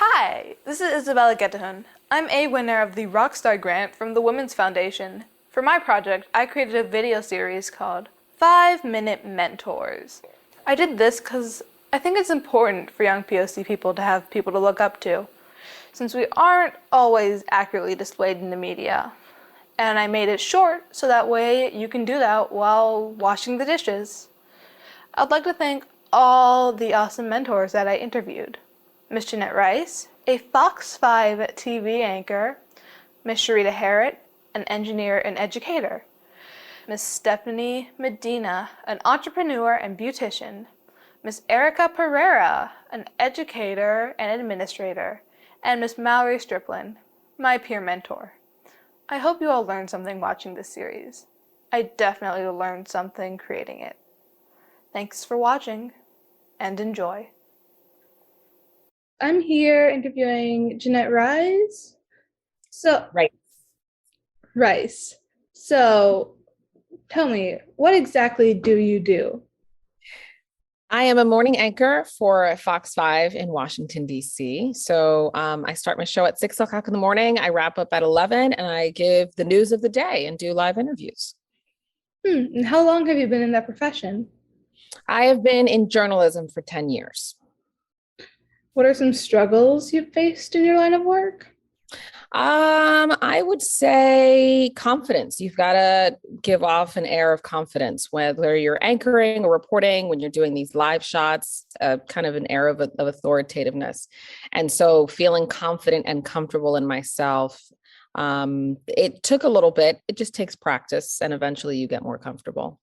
Hi, this is Isabella Getahun. I'm a winner of the Rockstar Grant from the Women's Foundation. For my project, I created a video series called 5-Minute Mentors. I did this because I think it's important for young POC people to have people to look up to, since we aren't always accurately displayed in the media. And I made it short so that way you can do that while washing the dishes. I'd like to thank all the awesome mentors that I interviewed. Miss Jeanette Rice, a Fox 5 TV anchor, Miss Sharita Harrod, an engineer and educator, Miss Stephanie Medina, an entrepreneur and beautician, Miss Erica Pereira, an educator and administrator, and Miss Mallory Striplin, my peer mentor. I hope you all learned something watching this series. I definitely learned something creating it. Thanks for watching, and enjoy. I'm here interviewing Jeanette Rice. Right. Rice. So, tell me, what exactly do you do? I am a morning anchor for Fox 5 in Washington, D.C. So I start my show at 6 o'clock in the morning. I wrap up at 11 and I give the news of the day and do live interviews. And how long have you been in that profession? I have been in journalism for 10 years. What are some struggles you've faced in your line of work? I would say confidence. You've got to give off an air of confidence, whether you're anchoring or reporting, when you're doing these live shots, kind of an air of authoritativeness. And so feeling confident and comfortable in myself, it took a little bit. It just takes practice and eventually you get more comfortable.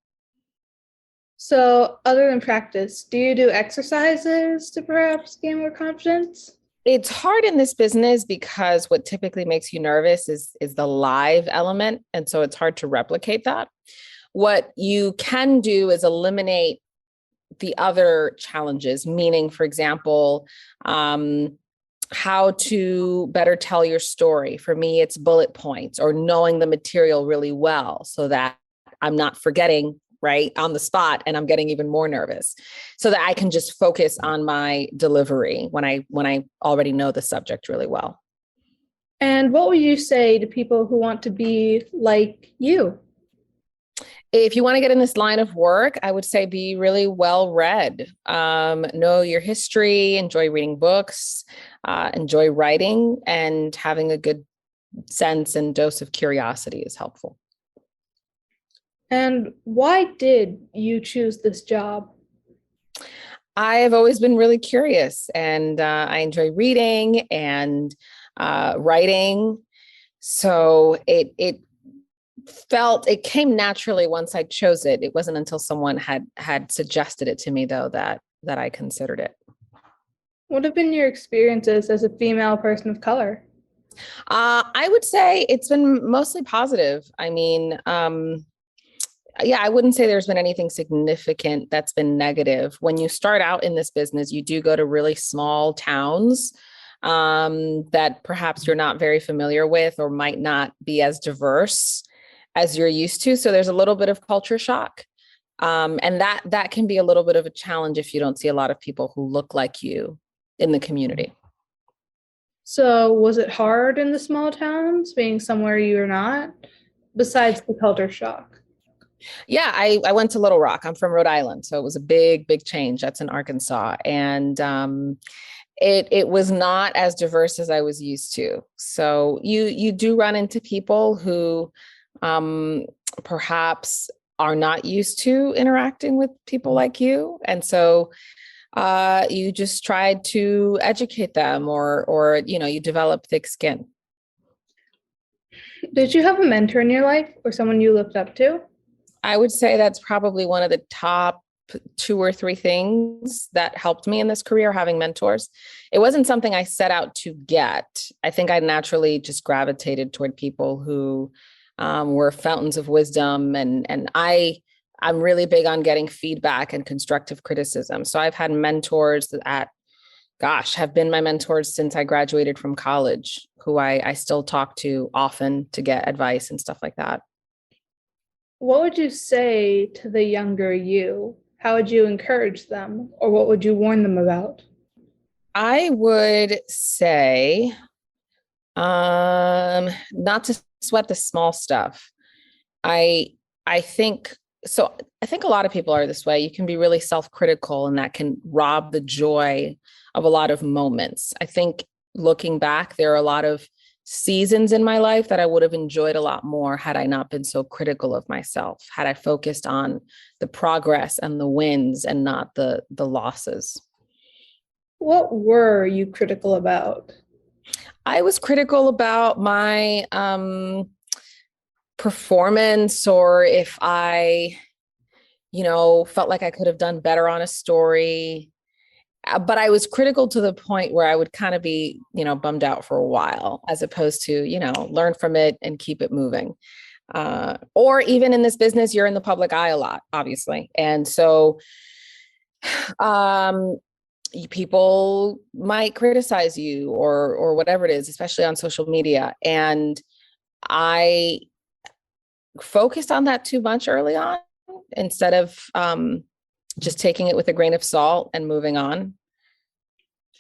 So, other than practice, do you do exercises to perhaps gain more confidence? It's hard in this business because what typically makes you nervous is the live element. And so it's hard to replicate that. What you can do is eliminate the other challenges, meaning, for example, how to better tell your story. For me, it's bullet points or knowing the material really well so that I'm not forgetting right on the spot and I'm getting even more nervous so that I can just focus on my delivery when I already know the subject really well. And what would you say to people who want to be like you? If you want to get in this line of work, I would say be really well read, know your history, enjoy reading books, enjoy writing, and having a good sense and dose of curiosity is helpful. And why did you choose this job? I have always been really curious and I enjoy reading and writing. So it came naturally once I chose it. It wasn't until someone had suggested it to me though that I considered it. What have been your experiences as a female person of color? I would say it's been mostly positive. I mean, yeah, I wouldn't say there's been anything significant that's been negative. When you start out in this business, you do go to really small towns that perhaps you're not very familiar with or might not be as diverse as you're used to. So there's a little bit of culture shock. And that can be a little bit of a challenge if you don't see a lot of people who look like you in the community. So, was it hard in the small towns, being somewhere you're not, besides the culture shock? Yeah, I went to Little Rock. I'm from Rhode Island, so it was a big change. That's in Arkansas, and it was not as diverse as I was used to. So you do run into people who perhaps are not used to interacting with people like you, and so you just try to educate them, or you develop thick skin. Did you have a mentor in your life or someone you looked up to? I would say that's probably one of the top two or three things that helped me in this career, having mentors. It wasn't something I set out to get. I think I naturally just gravitated toward people who were fountains of wisdom. And I'm really big on getting feedback and constructive criticism. So I've had mentors that, gosh, have been my mentors since I graduated from college, who I still talk to often to get advice and stuff like that. What would you say to the younger you? How would you encourage them, or what would you warn them about? I would say, not to sweat the small stuff. I I think so. I think a lot of people are this way. You can be really self-critical, and that can rob the joy of a lot of moments. I think looking back, there are a lot of seasons in my life that I would have enjoyed a lot more had I not been so critical of myself, had I focused on the progress and the wins and not the losses. What were you critical about? I was critical about my performance, or if I, felt like I could have done better on a story. But I was critical to the point where I would kind of be, bummed out for a while, as opposed to, learn from it and keep it moving. Or even in this business, you're in the public eye a lot, obviously. And so um, people might criticize you or whatever it is, especially on social media. And I focused on that too much early on instead of just taking it with a grain of salt and moving on.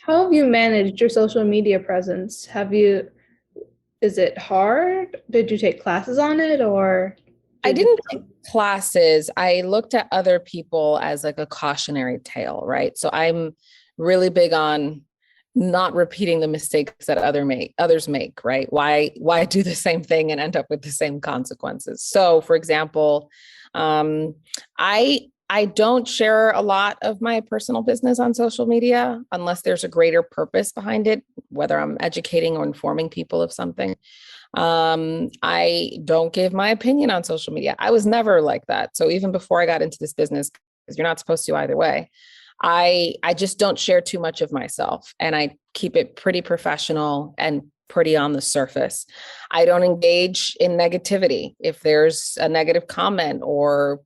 How have you managed your social media presence? Is it hard? Did you take classes on it or I did didn't take classes. I looked at other people as like a cautionary tale, right? So I'm really big on not repeating the mistakes that others make, right? Why do the same thing and end up with the same consequences? So, for example, um, I don't share a lot of my personal business on social media unless there's a greater purpose behind it, whether I'm educating or informing people of something. I don't give my opinion on social media. I was never like that. So even before I got into this business, because you're not supposed to either way, I just don't share too much of myself, and I keep it pretty professional and pretty on the surface. I don't engage in negativity. If there's a negative comment or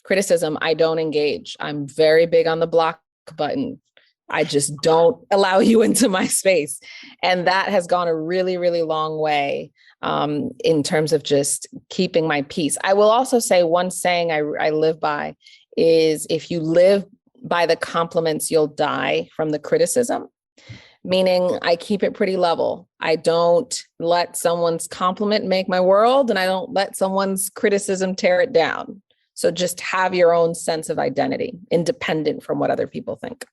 criticism, I don't engage. I'm very big on the block button. I just don't allow you into my space. And that has gone a really, really long way in terms of just keeping my peace. I will also say one saying I live by is, if you live by the compliments, you'll die from the criticism. Meaning I keep it pretty level. I don't let someone's compliment make my world, and I don't let someone's criticism tear it down. So just have your own sense of identity, independent from what other people think.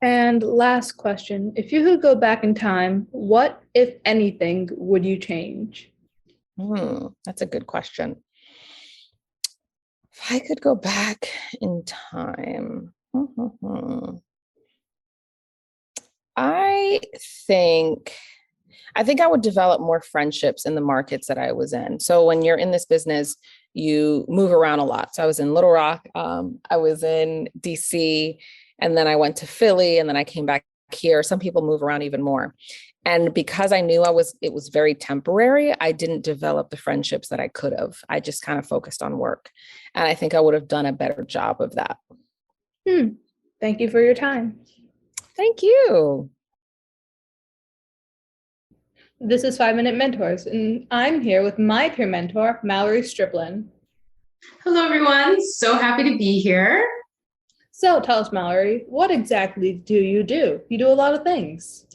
And last question, if you could go back in time, what, if anything, would you change? That's a good question. If I could go back in time, I think I would develop more friendships in the markets that I was in. So when you're in this business, you move around a lot. So I was in Little Rock, I was in DC, and then I went to Philly, and then I came back here. Some people move around even more. And because I knew it was very temporary, I didn't develop the friendships that I could have. I just kind of focused on work. And I think I would have done a better job of that. Thank you for your time. Thank you. This is 5 Minute Mentors, and I'm here with my peer mentor, Mallory Striplin. Hello, everyone. So happy to be here. So tell us, Mallory, what exactly do? You do a lot of things.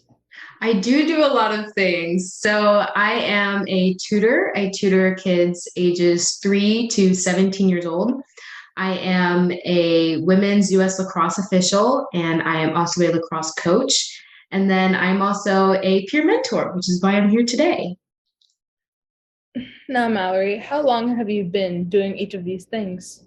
I do a lot of things. So I am a tutor. I tutor kids ages 3 to 17 years old. I am a women's U.S. lacrosse official, and I am also a lacrosse coach. And then I'm also a peer mentor, which is why I'm here today. Now, Mallory, how long have you been doing each of these things?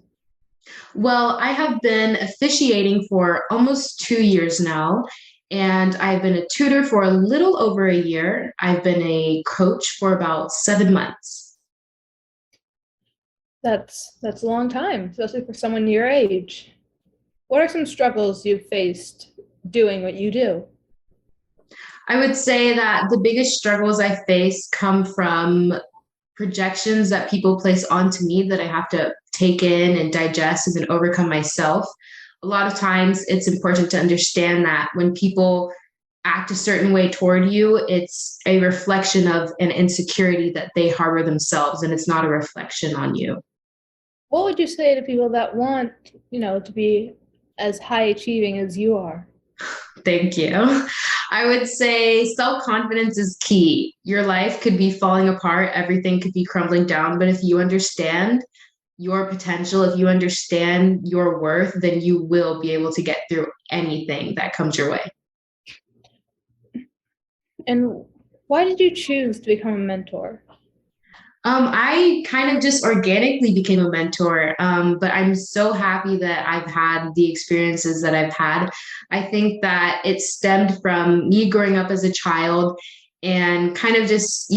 Well, I have been officiating for almost 2 years now, and I've been a tutor for a little over a year. I've been a coach for about 7 months. That's a long time, especially for someone your age. What are some struggles you've faced doing what you do? I would say that the biggest struggles I face come from projections that people place onto me that I have to take in and digest and then overcome myself. A lot of times it's important to understand that when people act a certain way toward you, it's a reflection of an insecurity that they harbor themselves, and it's not a reflection on you. What would you say to people that want, to be as high achieving as you are? Thank you. I would say self confidence is key. Your life could be falling apart, everything could be crumbling down, but if you understand your potential, if you understand your worth, then you will be able to get through anything that comes your way. And why did you choose to become a mentor? I kind of just organically became a mentor, but I'm so happy that I've had the experiences that I've had. I think that it stemmed from me growing up as a child and kind of just,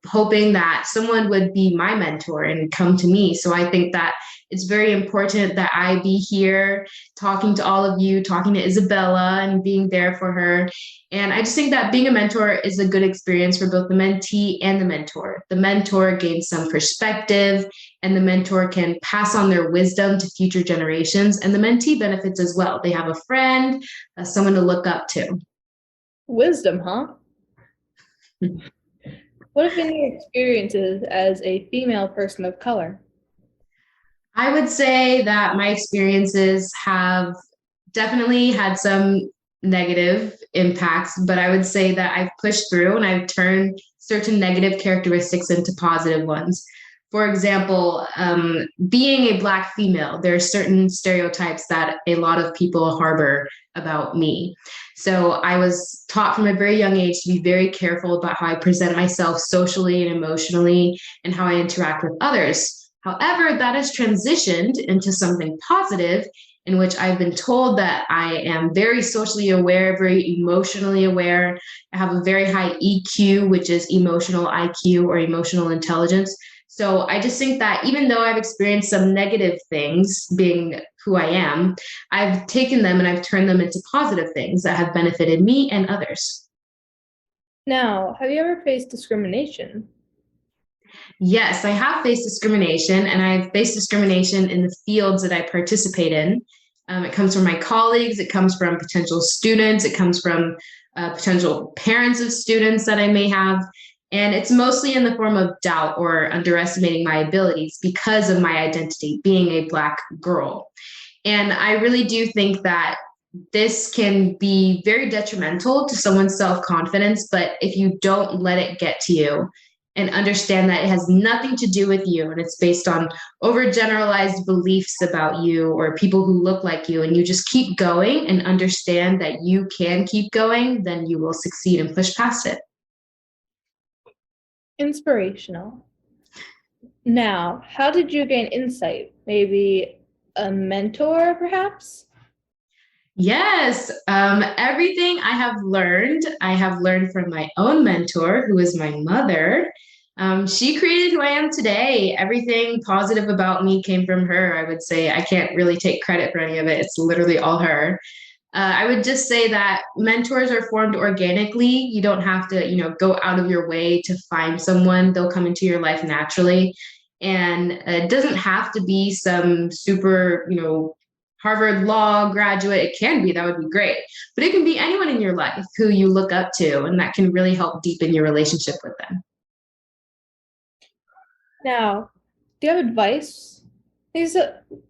hoping that someone would be my mentor and come to me. So I think that it's very important that I be here talking to all of you, talking to Isabella and being there for her. And I just think that being a mentor is a good experience for both the mentee and the mentor. The mentor gains some perspective, and the mentor can pass on their wisdom to future generations. And the mentee benefits as well. They have a friend, someone to look up to. Wisdom, huh? What have been your experiences as a female person of color? I would say that my experiences have definitely had some negative impacts, but I would say that I've pushed through and I've turned certain negative characteristics into positive ones. For example, being a Black female, there are certain stereotypes that a lot of people harbor about me. So I was taught from a very young age to be very careful about how I present myself socially and emotionally and how I interact with others. However, that has transitioned into something positive in which I've been told that I am very socially aware, very emotionally aware. I have a very high EQ, which is emotional IQ or emotional intelligence. So I just think that even though I've experienced some negative things being who I am, I've taken them and I've turned them into positive things that have benefited me and others. Now, have you ever faced discrimination? Yes, I have faced discrimination, and I've faced discrimination in the fields that I participate in. It comes from my colleagues, it comes from potential students, it comes from potential parents of students that I may have. And it's mostly in the form of doubt or underestimating my abilities because of my identity, being a Black girl. And I really do think that this can be very detrimental to someone's self confidence. But if you don't let it get to you and understand that it has nothing to do with you and it's based on overgeneralized beliefs about you or people who look like you, and you just keep going and understand that you can keep going, then you will succeed and push past it. Inspirational. Now, how did you gain insight? Maybe a mentor, perhaps? Yes, everything I have learned from my own mentor, who is my mother. She created who I am today. Everything positive about me came from her. I would say I can't really take credit for any of it. It's literally all her. I would just say that mentors are formed organically. You don't have to, go out of your way to find someone. They'll come into your life naturally. And it doesn't have to be some super, Harvard Law graduate. It can be, that would be great. But it can be anyone in your life who you look up to, and that can really help deepen your relationship with them. Now, do you have advice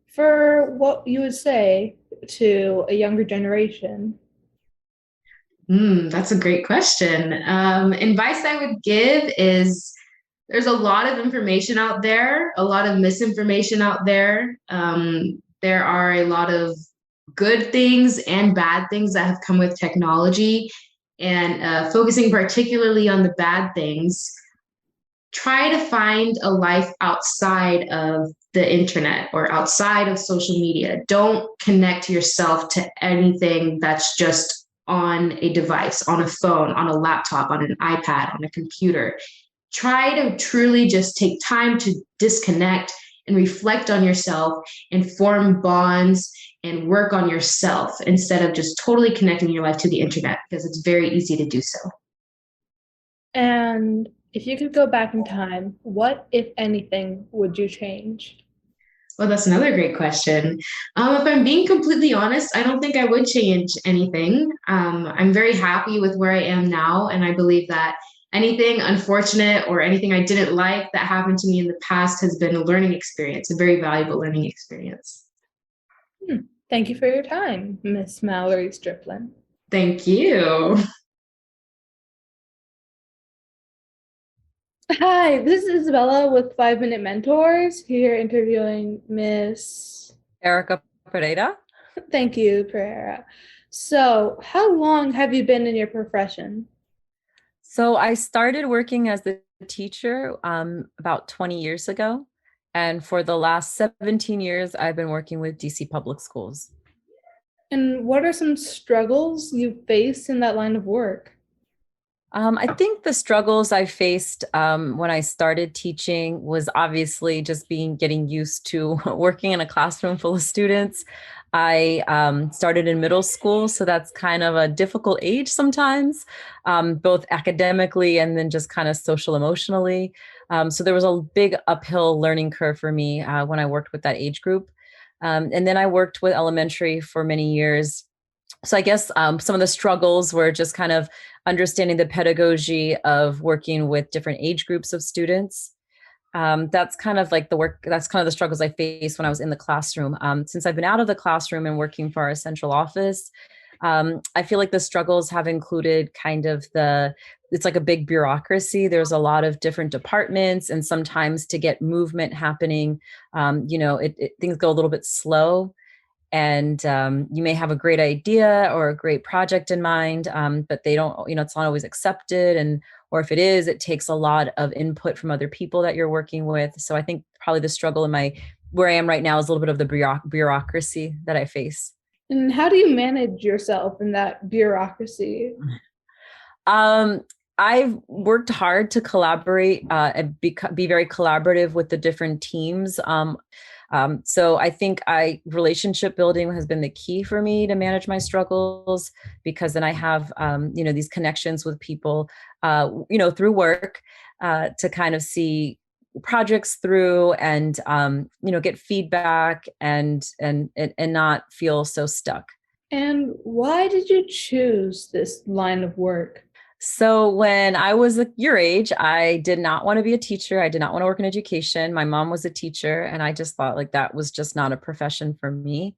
for what you would say to a younger generation? That's a great question. Advice I would give is there's a lot of information out there, a lot of misinformation out there. There are a lot of good things and bad things that have come with technology. And focusing particularly on the bad things, try to find a life outside of the internet or outside of social media. Don't connect yourself to anything that's just on a device, on a phone, on a laptop, on an iPad, on a computer. Try to truly just take time to disconnect and reflect on yourself and form bonds and work on yourself instead of just totally connecting your life to the internet, because it's very easy to do so. And if you could go back in time, what, if anything, would you change? Well, that's another great question. If I'm being completely honest, I don't think I would change anything. I'm very happy with where I am now, and I believe that anything unfortunate or anything I didn't like that happened to me in the past has been a learning experience, a very valuable learning experience. Thank you for your time, Miss Mallory Striplin. Thank you. Hi, this is Isabella with 5 Minute Mentors here interviewing Miss. Erica Pereira. Thank you, Pereira. So, how long have you been in your profession? So I started working as the teacher about 20 years ago. And for the last 17 years, I've been working with DC Public Schools. And what are some struggles you face in that line of work? I think the struggles I faced when I started teaching was obviously just getting used to working in a classroom full of students. I started in middle school, so that's kind of a difficult age sometimes, both academically and then just kind of social emotionally. So there was a big uphill learning curve for me when I worked with that age group. And then I worked with elementary for many years. So I guess some of the struggles were just kind of understanding the pedagogy of working with different age groups of students. That's kind of like that's kind of the struggles I faced when I was in the classroom. Since I've been out of the classroom and working for our central office, I feel like the struggles have included it's like a big bureaucracy. There's a lot of different departments, and sometimes to get movement happening, things go a little bit slow. And you may have a great idea or a great project in mind, but they don't, it's not always accepted. And or if it is, it takes a lot of input from other people that you're working with. So I think probably the struggle where I am right now is a little bit of the bureaucracy that I face. And how do you manage yourself in that bureaucracy? I've worked hard to collaborate and be very collaborative with the different teams. So I think relationship building has been the key for me to manage my struggles, because then I have, these connections with people, through work to kind of see projects through and, get feedback and not feel so stuck. And why did you choose this line of work? So when I was your age, I did not want to be a teacher. I did not want to work in education. My mom was a teacher, and I just thought like that was just not a profession for me.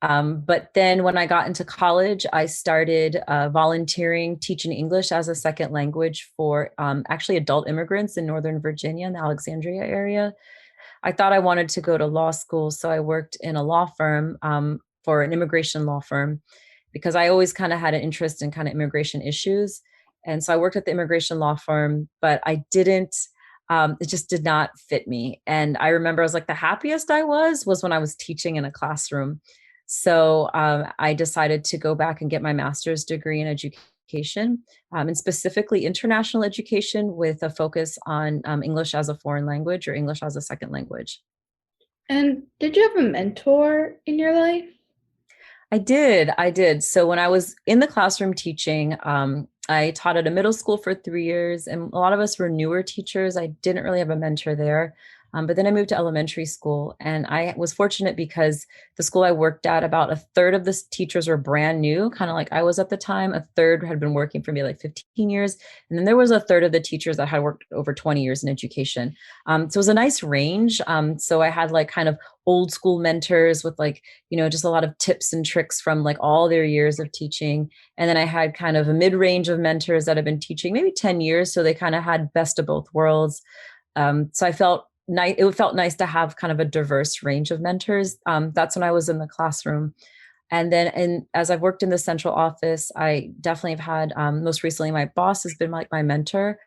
But then when I got into college, I started volunteering, teaching English as a second language for actually adult immigrants in Northern Virginia, in the Alexandria area. I thought I wanted to go to law school, so I worked in a law firm, for an immigration law firm, because I always kind of had an interest in kind of immigration issues. And so I worked at the immigration law firm, but it just did not fit me. And I remember I was like, the happiest I was when I was teaching in a classroom. So I decided to go back and get my master's degree in education, and specifically international education with a focus on English as a foreign language or English as a second language. And did you have a mentor in your life? I did. So when I was in the classroom teaching, I taught at a middle school for 3 years, and a lot of us were newer teachers. I didn't really have a mentor there. But then I moved to elementary school, and I was fortunate because the school I worked at, about a third of the teachers were brand new, kind of like I was at the time. A third had been working for me like 15 years. And then there was a third of the teachers that had worked over 20 years in education. So it was a nice range. So I had like kind of old school mentors with like, just a lot of tips and tricks from like all their years of teaching. And then I had kind of a mid-range of mentors that have been teaching maybe 10 years. So they kind of had best of both worlds. So I felt nice. It felt nice to have kind of a diverse range of mentors. That's when I was in the classroom. And then as I've worked in the central office, I definitely have had, most recently, my boss has been like my mentor.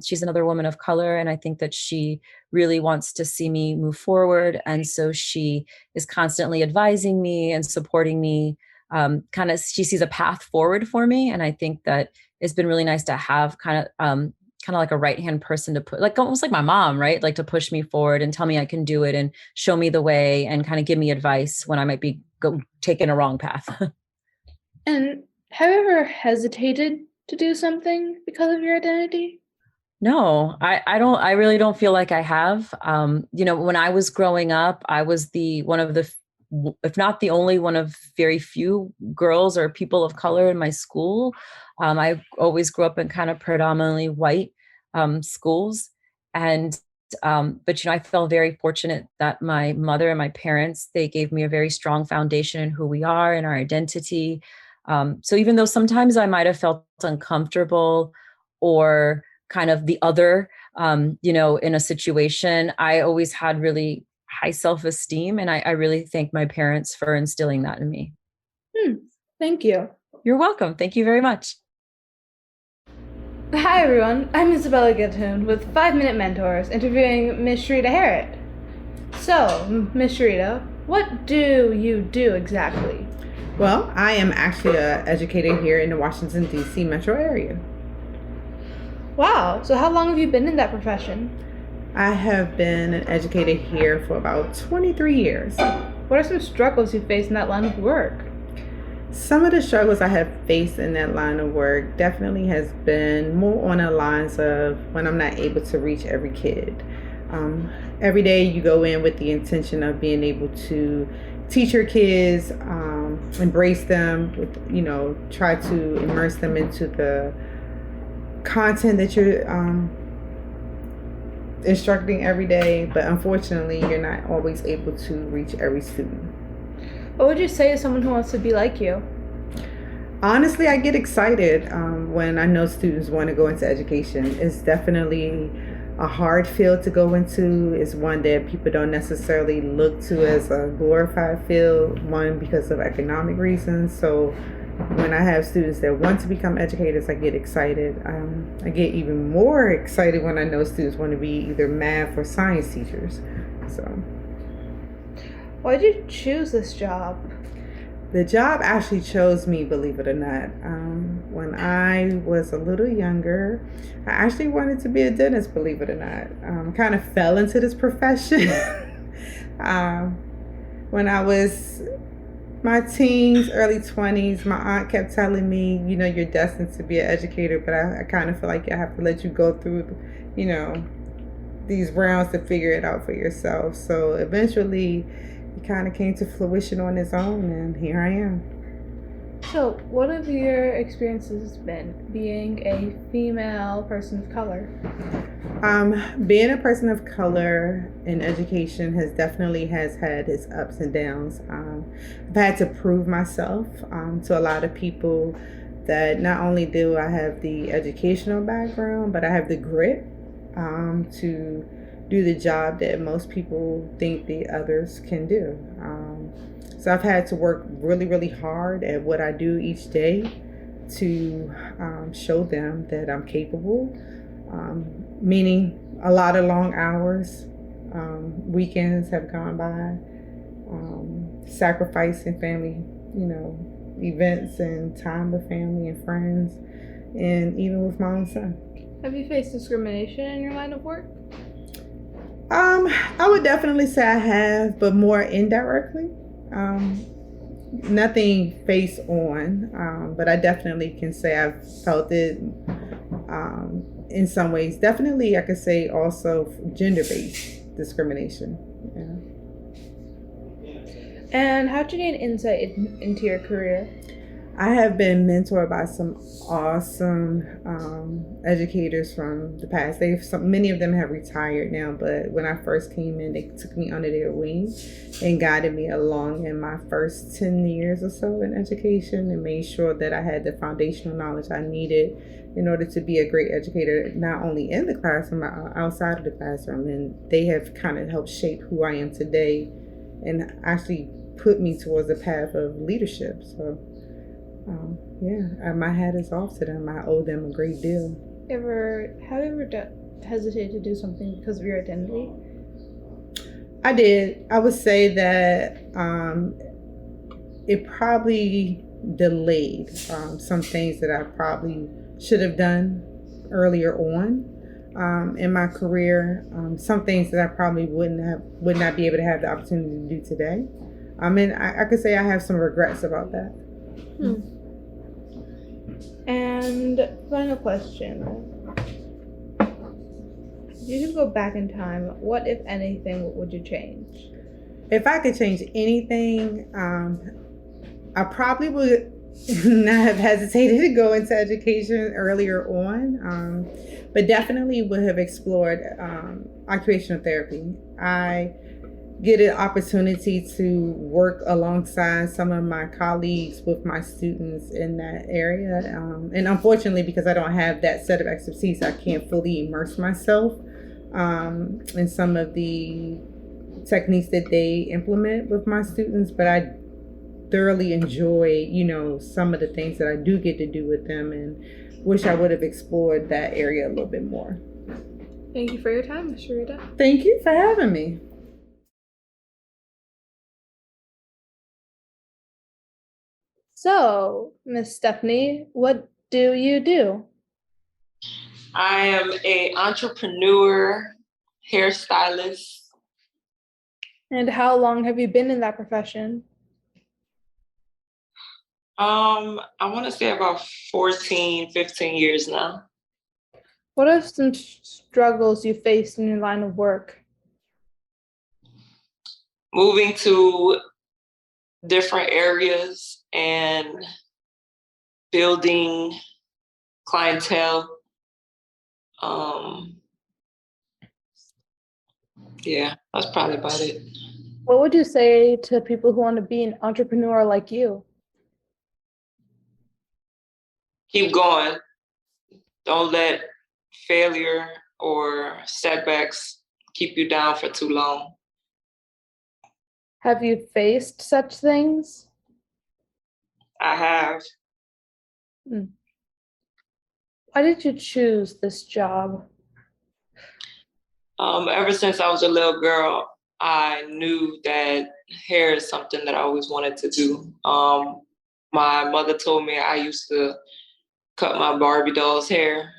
She's another woman of color, and I think that she really wants to see me move forward. And so she is constantly advising me and supporting me. She sees a path forward for me. And I think that it's been really nice to have kind of like a right-hand person to put, like almost like my mom, right? Like to push me forward and tell me I can do it and show me the way and kind of give me advice when I might be taking a wrong path. And have you ever hesitated to do something because of your identity? No, I don't, I really don't feel like I have. When I was growing up, I was one of the, if not the only one of very few girls or people of color in my school. I always grew up in kind of predominantly white schools. And, but, I felt very fortunate that my mother and my parents, they gave me a very strong foundation in who we are and our identity. So even though sometimes I might have felt uncomfortable or kind of the other, in a situation, I always had really high self-esteem. And I really thank my parents for instilling that in me. Thank you. You're welcome. Thank you very much. Hi everyone, I'm Isabella Gittoon with 5 Minute Mentors interviewing Miss Sharita Harrod. So, Miss Sharita, what do you do exactly? Well, I am actually an educator here in the Washington, D.C. metro area. Wow, so how long have you been in that profession? I have been an educator here for about 23 years. What are some struggles you face in that line of work? Some of the struggles I have faced in that line of work definitely has been more on the lines of when I'm not able to reach every kid. Every day you go in with the intention of being able to teach your kids, embrace them, try to immerse them into the content that you're instructing every day, but unfortunately you're not always able to reach every student. What would you say to someone who wants to be like you? Honestly, I get excited when I know students want to go into education. It's definitely a hard field to go into. It's one that people don't necessarily look to as a glorified field, one because of economic reasons. So when I have students that want to become educators, I get excited. I get even more excited when I know students want to be either math or science teachers. So, why did you choose this job? the job actually chose me, believe it or not. When I was a little younger, I actually wanted to be a dentist, believe it or not. Kind of fell into this profession. When I was my teens, early 20s, my aunt kept telling me, you're destined to be an educator, but I kind of feel like I have to let you go through, these rounds to figure it out for yourself. So eventually it kind of came to fruition on its own, and here I am. So, what have your experiences been being a female person of color? Being a person of color in education has definitely had its ups and downs. I've had to prove myself to a lot of people that not only do I have the educational background, but I have the grit to do the job that most people think the others can do. So I've had to work really, really hard at what I do each day to show them that I'm capable, meaning a lot of long hours. Weekends have gone by, sacrificing family, events and time with family and friends, and even with my own son. Have you faced discrimination in your line of work? I would definitely say I have, but more indirectly. Nothing face on, but I definitely can say I've felt it in some ways. Definitely, I could say also gender-based discrimination. Yeah. And how did you gain insight into your career? I have been mentored by some awesome educators from the past. Many of them have retired now, but when I first came in, they took me under their wing and guided me along in my first 10 years or so in education, and made sure that I had the foundational knowledge I needed in order to be a great educator, not only in the classroom, but outside of the classroom. And they have kind of helped shape who I am today and actually put me towards the path of leadership. So my hat is off to them. I owe them a great deal. Have you ever hesitated to do something because of your identity? I did. I would say that it probably delayed some things that I probably should have done earlier on in my career. Some things that I probably would not be able to have the opportunity to do today. I could say I have some regrets about that. And final question. If you could go back in time, what, if anything, would you change? If I could change anything, I probably would not have hesitated to go into education earlier on, but definitely would have explored occupational therapy. I get an opportunity to work alongside some of my colleagues with my students in that area. And unfortunately, because I don't have that set of expertise, I can't fully immerse myself in some of the techniques that they implement with my students. But I thoroughly enjoy, some of the things that I do get to do with them, and wish I would have explored that area a little bit more. Thank you for your time, Ms. Sharita. Thank you for having me. So, Miss Stephanie, what do you do? I am a entrepreneur, hairstylist. And how long have you been in that profession? I want to say about 14, 15 years now. What are some struggles you faced in your line of work? Moving to different areas and building clientele. Yeah, that's probably about it. What would you say to people who want to be an entrepreneur like you? Keep going. Don't let failure or setbacks keep you down for too long. Have you faced such things? I have. Why did you choose this job? Ever since I was a little girl, I knew that hair is something that I always wanted to do. My mother told me I used to cut my Barbie doll's hair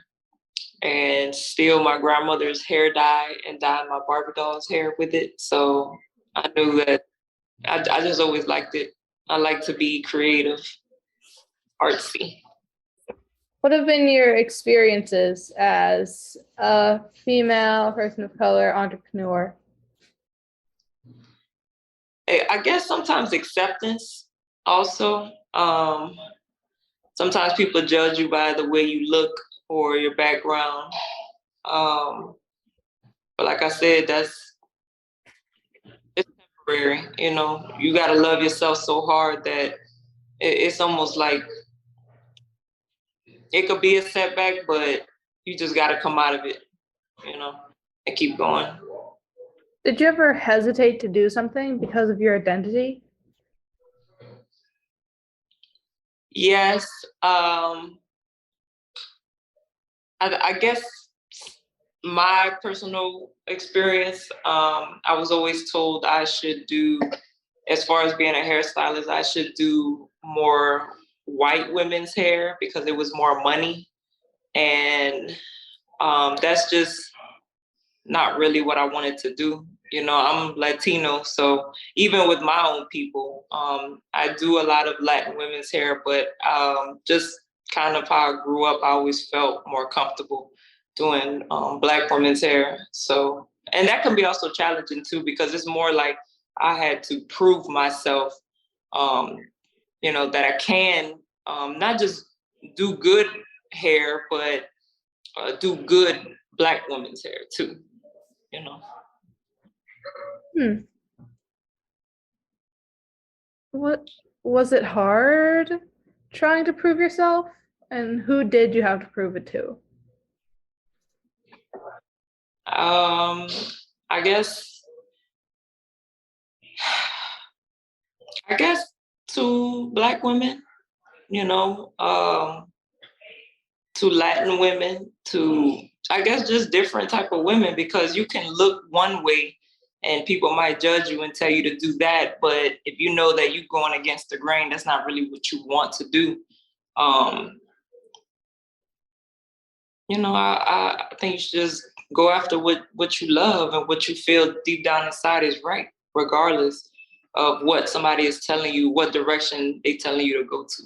and steal my grandmother's hair dye and dye my Barbie doll's hair with it. So I knew that I just always liked it. I like to be creative, artsy. What have been your experiences as a female person of color entrepreneur? I guess sometimes acceptance also. Sometimes people judge you by the way you look or your background. But like I said, it's temporary. You got to love yourself so hard that it's almost like it could be a setback, but you just got to come out of it, and keep going. Did you ever hesitate to do something because of your identity? Yes. I guess my personal experience, I was always told I should do, as far as being a hairstylist, I should do more white women's hair because it was more money. And that's just not really what I wanted to do. I'm Latino, so even with my own people, I do a lot of Latin women's hair, but just kind of how I grew up, I always felt more comfortable doing Black women's hair. So, and that can be also challenging too, because it's more like I had to prove myself, that I can not just do good hair, but do good Black women's hair too, What was it hard trying to prove yourself? And who did you have to prove it to? I guess to Black women, to Latin women, to I guess just different type of women, because you can look one way and people might judge you and tell you to do that. But if you know that you're going against the grain, that's not really what you want to do. I think you should just go after what you love and what you feel deep down inside is right, regardless of what somebody is telling you, what direction they're telling you to go to,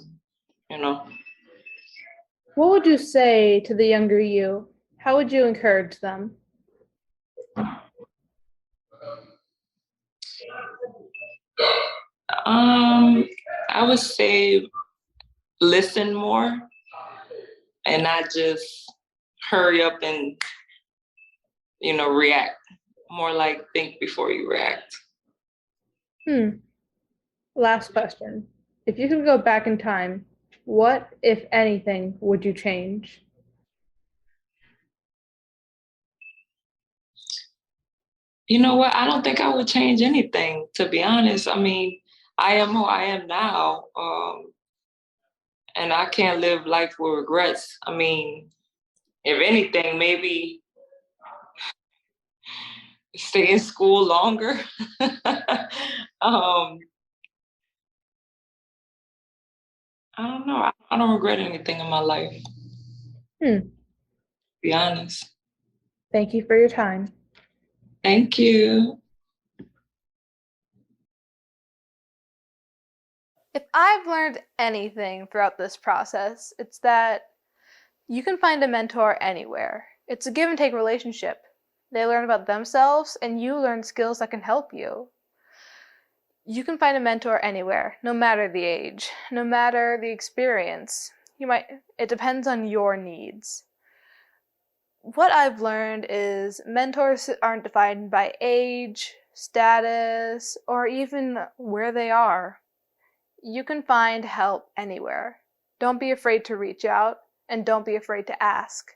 What would you say to the younger you? How would you encourage them? I would say listen more and not just hurry up and, react. More like think before you react. Hmm. Last question. If you could go back in time, what, if anything, would you change? You know what? I don't think I would change anything, to be honest. I mean, I am who I am now, and I can't live life with regrets. I mean, if anything, maybe stay in school longer. um, I don't know. I don't regret anything in my life, to Hmm. be honest. Thank you for your time. Thank you. If I've learned anything throughout this process, it's that you can find a mentor anywhere. It's a give and take relationship. They learn about themselves, and you learn skills that can help you. You can find a mentor anywhere, no matter the age, no matter the experience. It depends on your needs. What I've learned is mentors aren't defined by age, status, or even where they are. You can find help anywhere. Don't be afraid to reach out, and don't be afraid to ask.